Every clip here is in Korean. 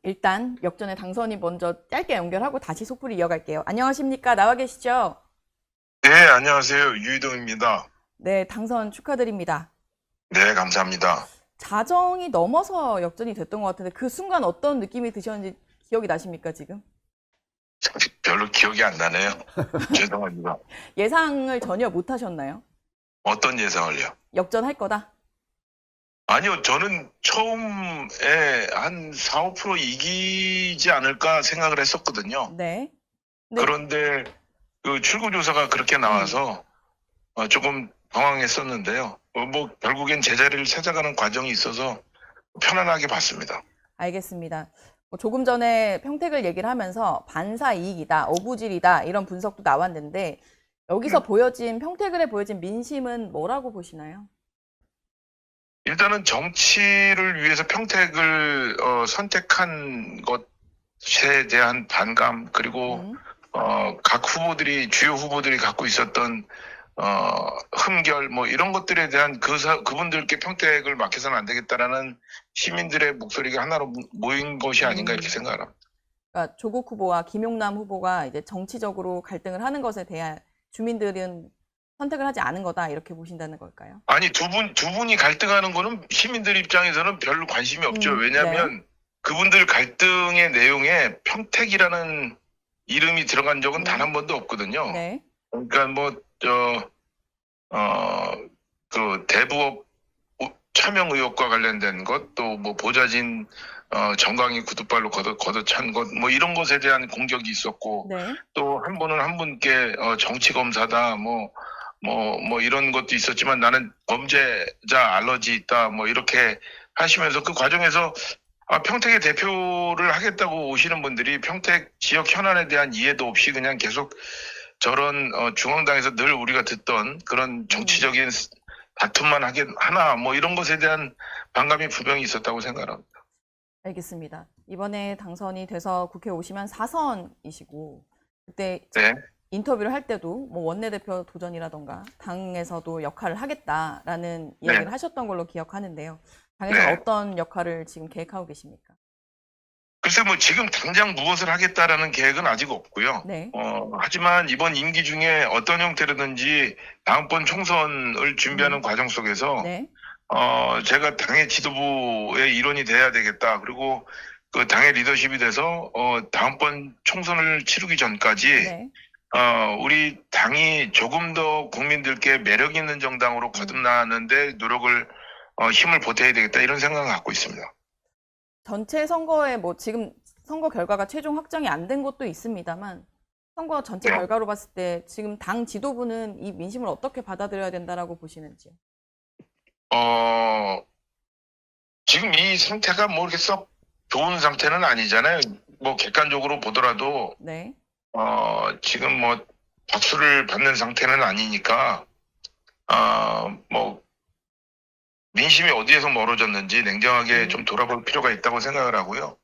일단 역전의 당선이 먼저 짧게 연결하고 다시 속풀이 이어갈게요. 안녕하십니까? 나와 계시죠? 네, 안녕하세요. 유이동입니다. 네, 당선 축하드립니다. 네, 감사합니다. 자정이 넘어서 역전이 됐던 것 같은데 그 순간 어떤 느낌이 드셨는지 기억이 나십니까, 지금? 별로 기억이 안 나네요. 죄송합니다. 예상을 전혀 못 하셨나요? 어떤 예상을요? 역전할 거다? 아니요, 저는 처음에 한 4, 5% 이기지 않을까 생각을 했었거든요. 네. 네. 그런데 그 출구조사가 그렇게 나와서 조금 당황했었는데요. 뭐 결국엔 제자리를 찾아가는 과정이 있어서 편안하게 봤습니다. 알겠습니다. 조금 전에 평택을 얘기를 하면서 반사 이익이다, 어부질이다 이런 분석도 나왔는데 여기서 보여진 평택을에 보여진 민심은 뭐라고 보시나요? 일단은 정치를 위해서 평택을 선택한 것에 대한 반감, 그리고 각 후보들이, 주요 후보들이 갖고 있었던 흠결, 뭐 이런 것들에 대한 그분들께 평택을 맡겨서는 안 되겠다라는 시민들의 목소리가 하나로 모인 것이 아닌가 이렇게 생각합니다. 그러니까 조국 후보와 김용남 후보가 이제 정치적으로 갈등을 하는 것에 대한 주민들은 선택을 하지 않은 거다 이렇게 보신다는 걸까요? 아니, 두 분이 갈등하는 거는 시민들 입장에서는 별로 관심이 없죠. 왜냐하면 네. 그분들 갈등의 내용에 평택이라는 이름이 들어간 적은 단 한 번도 없거든요. 네. 그러니까 그 대부업 차명 의혹과 관련된 것, 또 뭐 보좌진 정강이 구두발로 걷어찬 것, 뭐 이런 것에 대한 공격이 있었고, 네. 또 한 분은 한 분께 정치 검사다, 뭐 이런 것도 있었지만 나는 범죄자 알러지 있다, 뭐 이렇게 하시면서 그 과정에서 평택의 대표를 하겠다고 오시는 분들이 평택 지역 현안에 대한 이해도 없이 그냥 계속 저런 중앙당에서 늘 우리가 듣던 그런 정치적인 다툼만 하나, 뭐 이런 것에 대한 반감이 분명히 있었다고 생각합니다. 알겠습니다. 이번에 당선이 돼서 국회에 오시면 4선이시고 그때 네. 인터뷰를 할 때도 뭐 원내대표 도전이라던가 당에서도 역할을 하겠다라는 네. 이야기를 하셨던 걸로 기억하는데요. 당에서 네. 어떤 역할을 지금 계획하고 계십니까? 글쎄 뭐 지금 당장 무엇을 하겠다라는 계획은 아직 없고요. 네. 하지만 이번 임기 중에 어떤 형태로든지 다음번 총선을 준비하는 과정 속에서 네. 제가 당의 지도부의 일원이 돼야 되겠다. 그리고 그 당의 리더십이 돼서 다음번 총선을 치르기 전까지 네. 우리 당이 조금 더 국민들께 매력 있는 정당으로 거듭나는데 노력을 힘을 보태야 되겠다 이런 생각을 갖고 있습니다. 전체 선거에 뭐 지금 선거 결과가 최종 확정이 안 된 것도 있습니다만 선거 전체 네. 결과로 봤을 때 지금 당 지도부는 이 민심을 어떻게 받아들여야 된다라고 보시는지요? 지금 이 상태가 뭐 이렇게 썩 좋은 상태는 아니잖아요. 뭐 객관적으로 보더라도 네. 지금 뭐 박수를 받는 상태는 아니니까 뭐 민심이 어디에서 멀어졌는지 냉정하게 좀 돌아볼 필요가 있다고 생각을 하고요.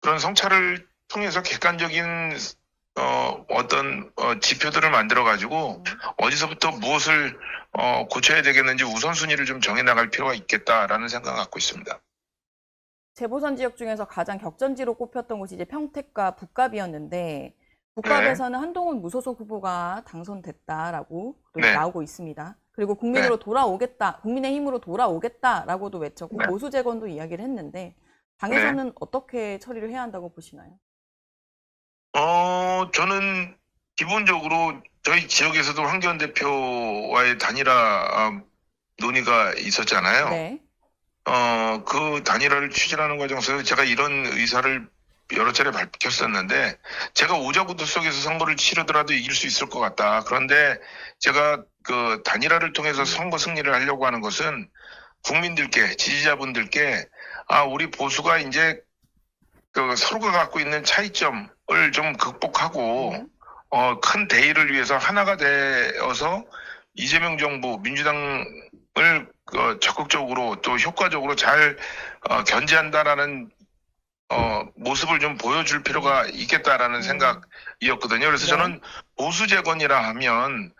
그런 성찰을 통해서 객관적인 어떤 지표들을 만들어 가지고 어디서부터 무엇을 고쳐야 되겠는지 우선순위를 좀 정해 나갈 필요가 있겠다라는 생각을 갖고 있습니다. 재보선 지역 중에서 가장 격전지로 꼽혔던 곳이 이제 평택과 북갑이었는데 북갑에서는 한동훈 무소속 후보가 당선됐다라고 네. 나오고 있습니다. 그리고 국민으로 돌아오겠다, 국민의힘으로 돌아오겠다라고도 외쳤고 네. 보수 재건도 이야기를 했는데 당에서는 어떻게 처리를 해야 한다고 보시나요? 저는 기본적으로 저희 지역에서도 황교안 대표와의 단일화 논의가 있었잖아요. 네. 그 단일화를 추진하는 과정에서 제가 이런 의사를 여러 차례 밝혔었는데 제가 오자구도 속에서 선거를 치르더라도 이길 수 있을 것 같다. 그런데 제가 그 단일화를 통해서 선거 승리를 하려고 하는 것은 국민들께, 지지자분들께 우리 보수가 이제 그 서로가 갖고 있는 차이점을 좀 극복하고 큰 대의를 위해서 하나가 되어서 이재명 정부, 민주당을 적극적으로 또 효과적으로 잘 견제한다라는 모습을 좀 보여줄 필요가 있겠다라는 생각이었거든요. 그래서 네. 저는 보수 재건이라 하면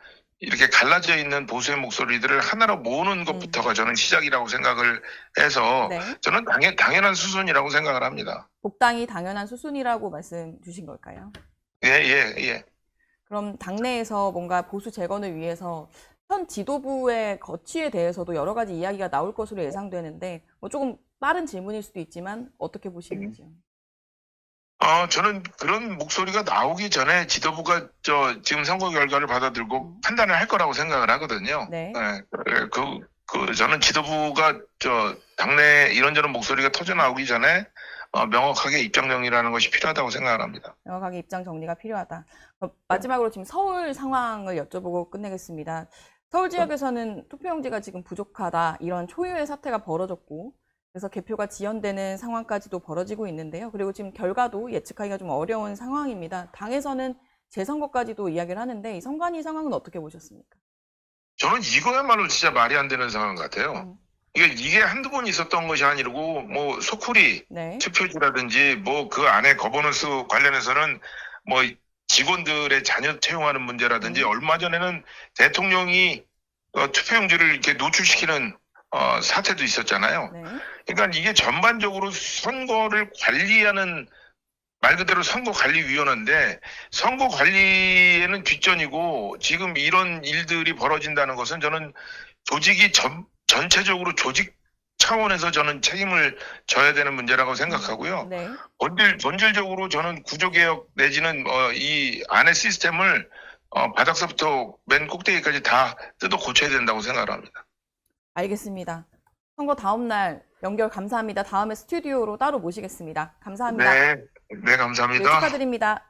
이렇게 갈라져 있는 보수의 목소리들을 하나로 모으는 것부터가 저는 시작이라고 생각을 해서 네. 저는 당연한 수순이라고 생각을 합니다. 복당이 당연한 수순이라고 말씀 주신 걸까요? 예. 그럼 당내에서 뭔가 보수 재건을 위해서 현 지도부의 거취에 대해서도 여러 가지 이야기가 나올 것으로 예상되는데 뭐 조금 빠른 질문일 수도 있지만 어떻게 보시는지요? 저는 그런 목소리가 나오기 전에 지도부가 지금 선거 결과를 받아들고 판단을 할 거라고 생각을 하거든요. 네. 저는 지도부가 당내 이런저런 목소리가 터져 나오기 전에 명확하게 입장 정리라는 것이 필요하다고 생각을 합니다. 명확하게 입장 정리가 필요하다. 마지막으로 지금 서울 상황을 여쭤보고 끝내겠습니다. 서울 지역에서는 투표용지가 지금 부족하다, 이런 초유의 사태가 벌어졌고, 그래서 개표가 지연되는 상황까지도 벌어지고 있는데요. 그리고 지금 결과도 예측하기가 좀 어려운 상황입니다. 당에서는 재선거까지도 이야기를 하는데 이 선관위 상황은 어떻게 보셨습니까? 저는 이거야말로 진짜 말이 안 되는 상황 같아요. 이게 한두 번 있었던 것이 아니고, 뭐, 소쿠리 네. 투표지라든지, 뭐, 그 안에 거버넌스 관련해서는, 뭐, 직원들의 자녀 채용하는 문제라든지, 얼마 전에는 대통령이 투표용지를 이렇게 노출시키는 사태도 있었잖아요. 네. 그러니까 이게 전반적으로 선거를 관리하는 말 그대로 선거관리위원회인데 선거 관리에는 뒷전이고 지금 이런 일들이 벌어진다는 것은 저는 조직이 전체적으로 조직 차원에서 저는 책임을 져야 되는 문제라고 생각하고요. 네. 본질적으로 저는 구조개혁 내지는 이 안의 시스템을 바닥서부터 맨 꼭대기까지 다 뜯어 고쳐야 된다고 생각을 합니다. 알겠습니다. 선거 다음 날 연결 감사합니다. 다음에 스튜디오로 따로 모시겠습니다. 감사합니다. 네, 감사합니다. 네, 축하드립니다.